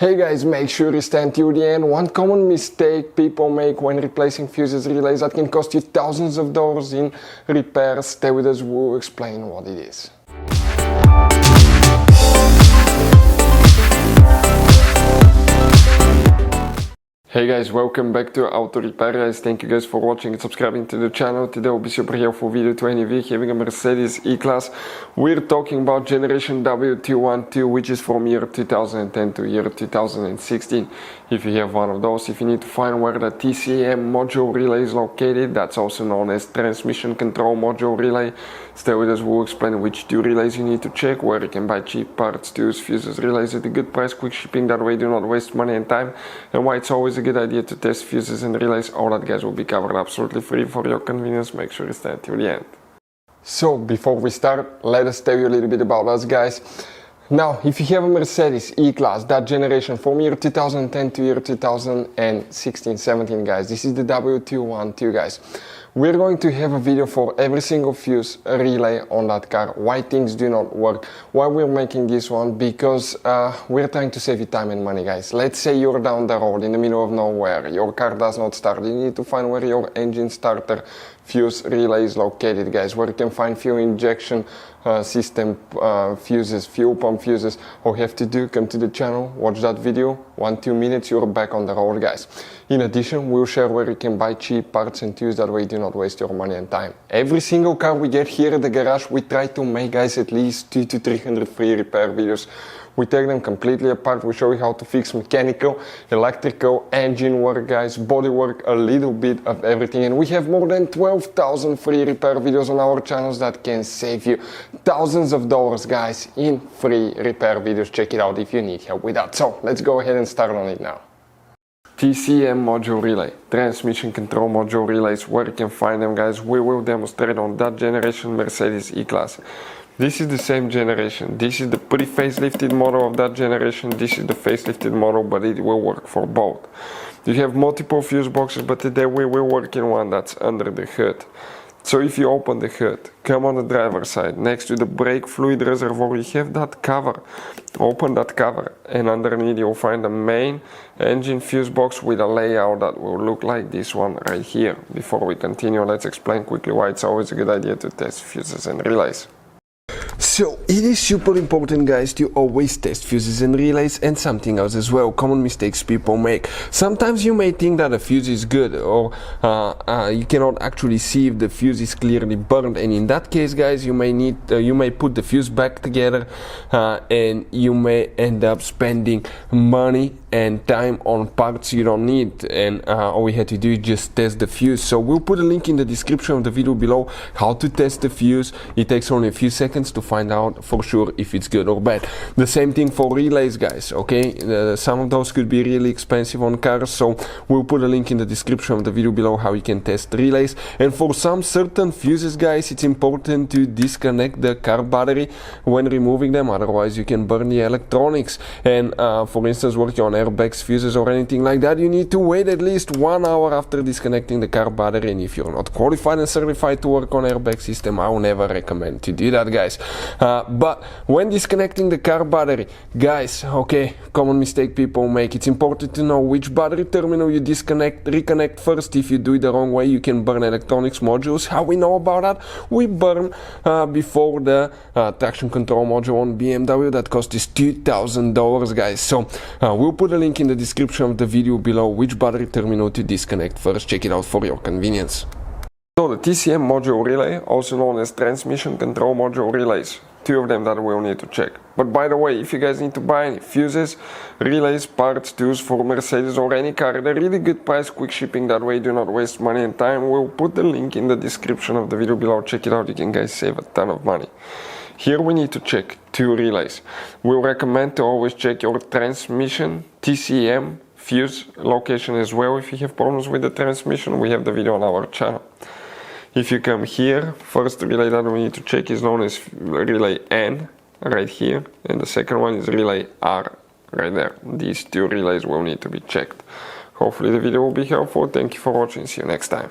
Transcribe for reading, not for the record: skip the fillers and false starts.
Hey guys, make sure you stand till the end. One common mistake people make when replacing fuses relays that can cost you thousands of dollars in repairs. Stay with us, we'll explain what it is. Hey guys, welcome back to Auto Repair guys. Thank you guys for watching and subscribing to the channel. Today will be super helpful video to any of you having a Mercedes E-Class. We're talking about generation W212, which is from year 2010 to year 2016. If you have one of those, if you need to find where the TCM Module Relay is located, that's also known as Transmission Control Module Relay. Stay with us, we'll explain which two relays you need to check, where you can buy cheap parts, tools, fuses, relays at a good price, quick shipping, that way you do not waste money and time, and why it's always a good idea to test fuses and relays. All that guys will be covered absolutely free for your convenience. Make sure you stay until the end. So before we start, let us tell you a little bit about us guys. Now, if you have a Mercedes E-Class, that generation from year 2010 to year 2016-17 guys, this is the W212 guys. We're going to have a video for every single fuse relay on that car, why things do not work, why we're making this one, because we're trying to save you time and money guys. Let's say you're down the road in the middle of nowhere, your car does not start, you need to find where your engine starter fuse relay is located guys, where you can find fuel injection system fuses, fuel pump fuses. All you have to do, come to the channel, watch that video, 1-2 minutes, you're back on the road guys. In addition, we'll share where you can buy cheap parts and tools, that way you do not waste your money and time. Every single car we get here at the garage, we try to make guys at least 200 to 300 free repair videos. We take them completely apart, we show you how to fix mechanical, electrical, engine work guys, body work, a little bit of everything. And we have more than 12,000 free repair videos on our channels that can save you thousands of dollars guys in free repair videos. Check it out if you need help with that. So let's go ahead and start on it now. TCM Module Relay, Transmission Control Module Relays, where you can find them guys, we will demonstrate on that generation Mercedes E-Class. This is the same generation, this is the pre-facelifted model of that generation, this is the facelifted model, but it will work for both. You have multiple fuse boxes, but today we will work in one that's under the hood. So if you open the hood, come on the driver's side, next to the brake fluid reservoir, you have that cover. Open that cover, and underneath you'll find the main engine fuse box with a layout that will look like this one right here. Before we continue, let's explain quickly why it's always a good idea to test fuses and relays. So it is super important guys to always test fuses and relays, and something else as well, common mistakes people make. Sometimes you may think that a fuse is good, or you cannot actually see if the fuse is clearly burned, and in that case guys you may put the fuse back together and you may end up spending money and time on parts you don't need, and all we had to do is just test the fuse. So we'll put a link in the description of the video below how to test the fuse. It takes only a few seconds to find out for sure if it's good or bad. The same thing for relays guys, okay? Some of those could be really expensive on cars, so we'll put a link in the description of the video below how you can test relays. And for some certain fuses guys, it's important to disconnect the car battery when removing them, otherwise you can burn the electronics. And for instance, working on airbags, fuses or anything like that, you need to wait at least 1 hour after disconnecting the car battery. And if you're not qualified and certified to work on airbag system, I will never recommend to do that guys. But when disconnecting the car battery guys, okay, common mistake people make, it's important to know which battery terminal you reconnect first. If you do it the wrong way, you can burn electronics modules. How we know about that? We burn before the traction control module on BMW that cost us $2,000 guys. So we'll put a link in the description of the video below which battery terminal to disconnect first. Check it out for your convenience. So the TCM Module Relay, also known as Transmission Control Module Relays, two of them that we'll need to check. But by the way, if you guys need to buy any fuses, relays, parts, tools for Mercedes or any car at a really good price, quick shipping, that way you do not waste money and time, we'll put the link in the description of the video below. Check it out, you can guys save a ton of money. Here we need to check two relays. We'll recommend to always check your transmission TCM fuse location as well. If you have problems with the transmission, we have the video on our channel. If you come here, first relay that we need to check is known as relay N, right here, and the second one is relay R, right there. These two relays will need to be checked. Hopefully the video will be helpful. Thank you for watching, see you next time.